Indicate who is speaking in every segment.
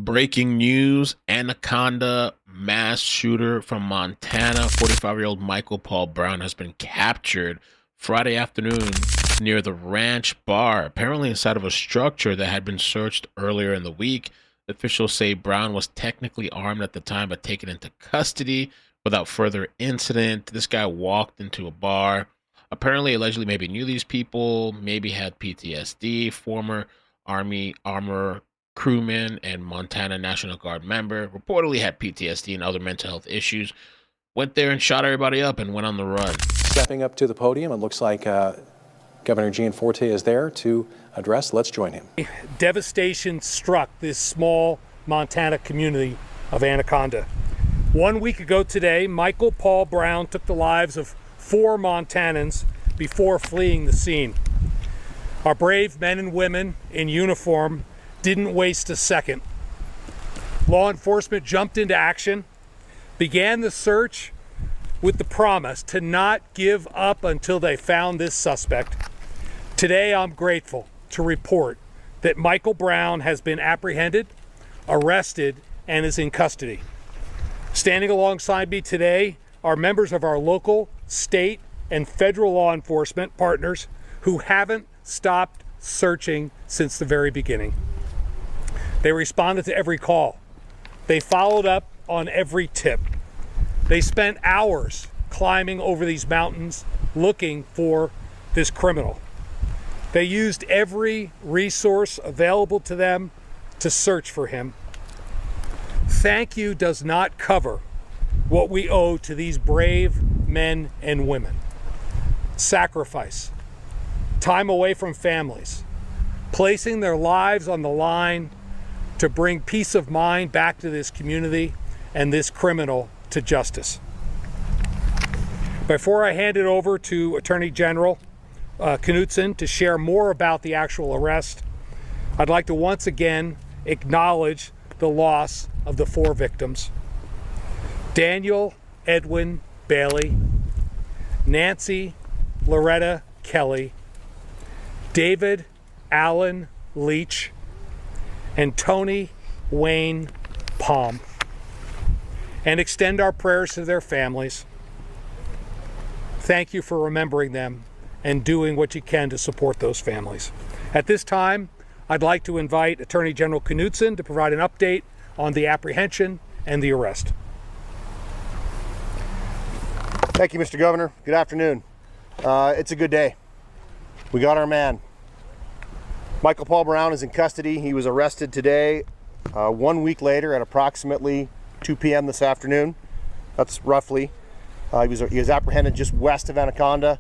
Speaker 1: Breaking news, Anaconda mass shooter from Montana, 45-year-old Michael Paul Brown has been captured Friday afternoon near the Ranch Bar, apparently inside of a structure that had been searched earlier in the week. Officials say Brown was technically armed at the time but taken into custody without further incident. This guy walked into a bar, apparently allegedly maybe knew these people, maybe had PTSD, former Army armor crewman and Montana National Guard member, reportedly had PTSD and other mental health issues, went there and shot everybody up and went on the run.
Speaker 2: Stepping up to the podium, it looks like Governor Gianforte is there to address. Let's join him.
Speaker 3: Devastation struck this small Montana community of Anaconda. 1 week ago today, Michael Paul Brown took the lives of 4 Montanans before fleeing the scene. Our brave men and women in uniform didn't waste a second. Law enforcement jumped into action, began the search with the promise to not give up until they found this suspect. Today, I'm grateful to report that Michael Brown has been apprehended, arrested, and is in custody. Standing alongside me today are members of our local, state, and federal law enforcement partners who haven't stopped searching since the very beginning. They responded to every call. They followed up on every tip. They spent hours climbing over these mountains looking for this criminal. They used every resource available to them to search for him. Thank you does not cover what we owe to these brave men and women. Sacrifice, time away from families, placing their lives on the line to bring peace of mind back to this community and this criminal to justice. Before I hand it over to Attorney General Knudsen to share more about the actual arrest, I'd like to once again acknowledge the loss of the 4 victims: Daniel Edwin Baillie, Nancy Loretta Kelley, David Allen Leach, and Tony Wayne Palm, and extend our prayers to their families. Thank you for remembering them and doing what you can to support those families. At this time, I'd like to invite Attorney General Knudsen to provide an update on the apprehension and the arrest.
Speaker 4: Thank you, Mr. Governor. Good afternoon. It's a good day. We got our man. Michael Paul Brown is in custody. He was arrested today, 1 week later at approximately 2 p.m. this afternoon. That's roughly. He was apprehended just west of Anaconda,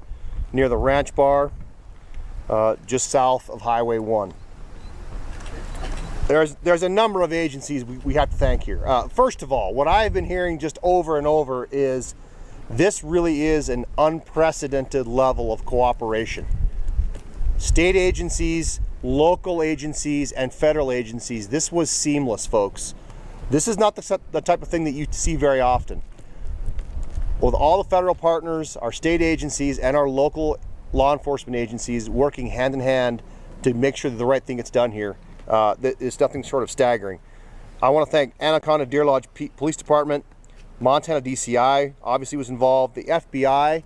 Speaker 4: near the Ranch Bar, just south of Highway 1. There's a number of agencies we have to thank here. First of all, what I've been hearing just over and over is this really is an unprecedented level of cooperation. State agencies, local agencies, and federal agencies. This was seamless, folks. This is not the type of thing that you see very often. With all the federal partners, our state agencies, and our local law enforcement agencies working hand in hand to make sure that the right thing gets done here, it's nothing short of staggering. I want to thank Anaconda Deer Lodge Police Department, Montana DCI obviously was involved, the FBI,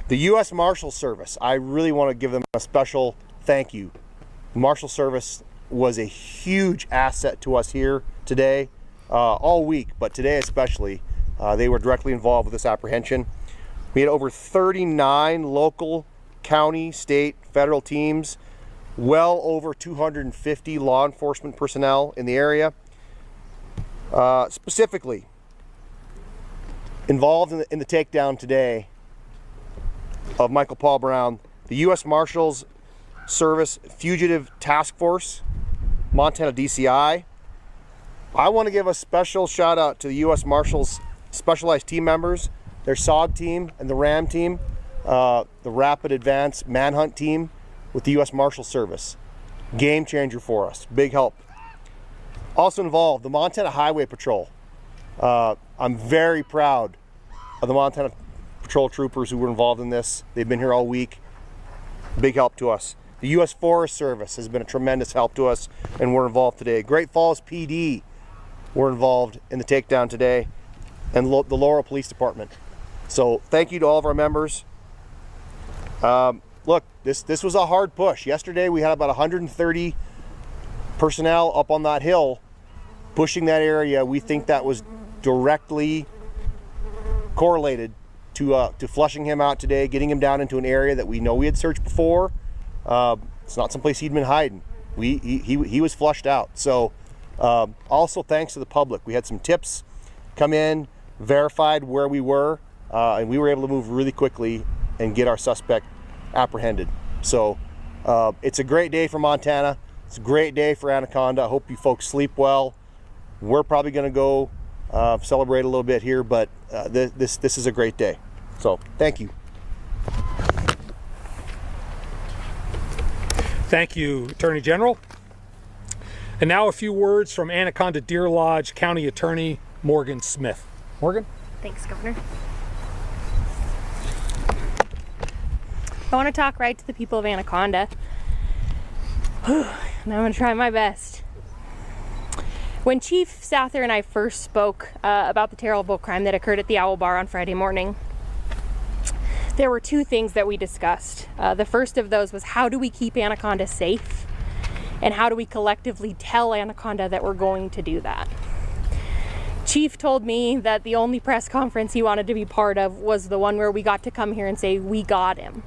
Speaker 4: the U.S. Marshal Service. I really want to give them a special thank you. The Marshal Service was a huge asset to us here today, all week, but today especially. They were directly involved with this apprehension. We had over 39 local, county, state, federal teams, well over 250 law enforcement personnel in the area. Specifically involved in the takedown today of Michael Paul Brown, the U.S. Marshals Service Fugitive Task Force, Montana DCI. I want to give a special shout out to the U.S. Marshals specialized team members, their SOG team and the RAM team, the Rapid Advance Manhunt team with the U.S. Marshal Service. Game changer for us, big help. Also involved, the Montana Highway Patrol. I'm very proud of the Montana Patrol troopers who were involved in this. They've been here all week. Big help to us. The U.S. Forest Service has been a tremendous help to us, and we're involved today. Great Falls PD were involved in the takedown today, and the Laurel Police Department. So thank you to all of our members. Look, this was a hard push. Yesterday we had about 130 personnel up on that hill pushing that area. We think that was directly correlated to flushing him out today, getting him down into an area that we know we had searched before. It's not someplace he'd been hiding. He was flushed out. So also thanks to the public. We had some tips come in, verified where we were, and we were able to move really quickly and get our suspect apprehended. So it's a great day for Montana. It's a great day for Anaconda. I hope you folks sleep well. We're probably going to go celebrate a little bit here, but this is a great day. So thank you.
Speaker 3: Thank you, Attorney General. And now a few words from Anaconda Deer Lodge County Attorney Morgan Smith. Morgan?
Speaker 5: Thanks, Governor. I want to talk right to the people of Anaconda. And I'm going to try my best. When Chief Souther and I first spoke about the terrible crime that occurred at the Owl Bar on Friday morning, there were two things that we discussed. The first of those was, how do we keep Anaconda safe? And how do we collectively tell Anaconda that we're going to do that? Chief told me that the only press conference he wanted to be part of was the one where we got to come here and say, we got him.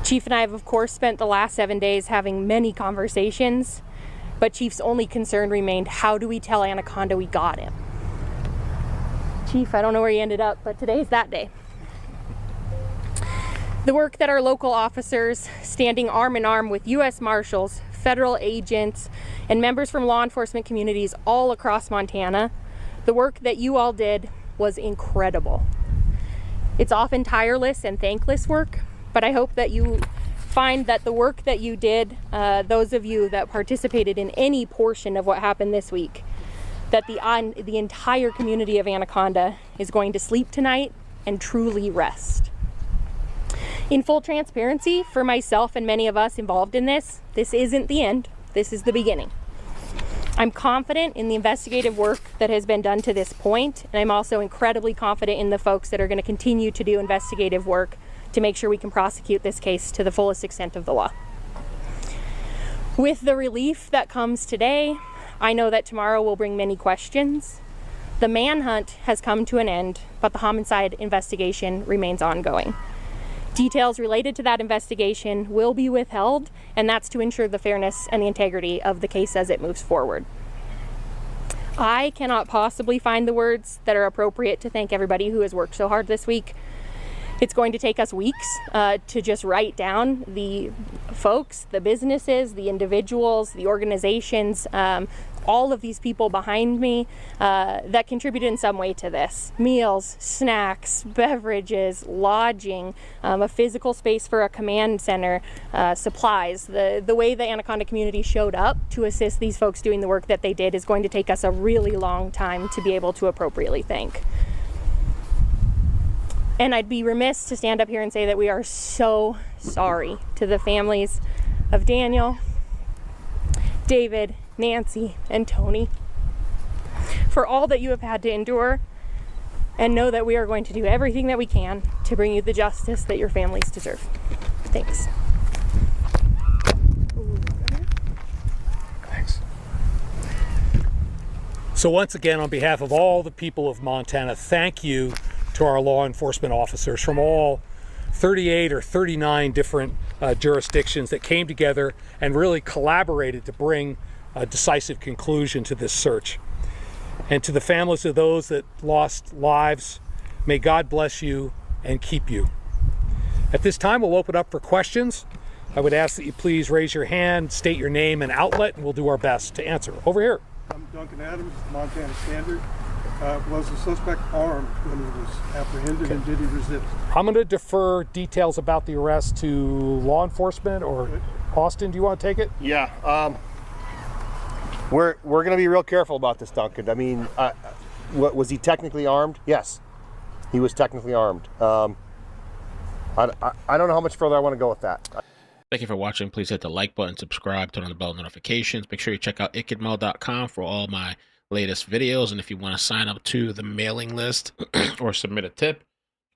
Speaker 5: Chief and I have, of course, spent the last 7 days having many conversations, but Chief's only concern remained, how do we tell Anaconda we got him? Chief, I don't know where he ended up, but today's that day. The work that our local officers, standing arm in arm with U.S. Marshals, federal agents, and members from law enforcement communities all across Montana, the work that you all did was incredible. It's often tireless and thankless work, but I hope that you find that the work that you did, those of you that participated in any portion of what happened this week, that the entire community of Anaconda is going to sleep tonight and truly rest. In full transparency, for myself and many of us involved in this isn't the end, this is the beginning. I'm confident in the investigative work that has been done to this point, and I'm also incredibly confident in the folks that are going to continue to do investigative work to make sure we can prosecute this case to the fullest extent of the law. With the relief that comes today, I know that tomorrow will bring many questions. The manhunt has come to an end, but the homicide investigation remains ongoing. Details related to that investigation will be withheld, and that's to ensure the fairness and the integrity of the case as it moves forward. I cannot possibly find the words that are appropriate to thank everybody who has worked so hard this week. It's going to take us weeks to just write down the folks, the businesses, the individuals, the organizations, all of these people behind me that contributed in some way to this. Meals, snacks, beverages, lodging, a physical space for a command center, supplies. The way the Anaconda community showed up to assist these folks doing the work that they did is going to take us a really long time to be able to appropriately thank. And I'd be remiss to stand up here and say that we are so sorry to the families of Daniel, David, Nancy, and Tony for all that you have had to endure, and know that we are going to do everything that we can to bring you the justice that your families deserve. Thanks.
Speaker 3: Thanks. So once again, on behalf of all the people of Montana, thank you to our law enforcement officers from all 38 or 39 different jurisdictions that came together and really collaborated to bring a decisive conclusion to this search. And to the families of those that lost lives, may God bless you and keep you. At this time, we'll open up for questions. I would ask that you please raise your hand, state your name and outlet, and we'll do our best to answer. Over here.
Speaker 6: I'm Duncan Adams, Montana Standard. Was the suspect armed when he was apprehended, and did he resist?
Speaker 3: I'm going to defer details about the arrest to law enforcement, or Austin, do you want to take it?
Speaker 4: Yeah, we're going to be real careful about this, Duncan. I mean, was he technically armed? Yes, he was technically armed. I don't know how much further I want to go with that.
Speaker 1: Thank you for watching. Please hit the like button, subscribe, turn on the bell notifications. Make sure you check out ickedmail.com for all my latest videos. And if you want to sign up to the mailing list or submit a tip,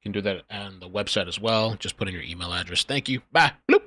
Speaker 1: you can do that on the website as well. Just put in your email address. Thank you. Bye. Bloop.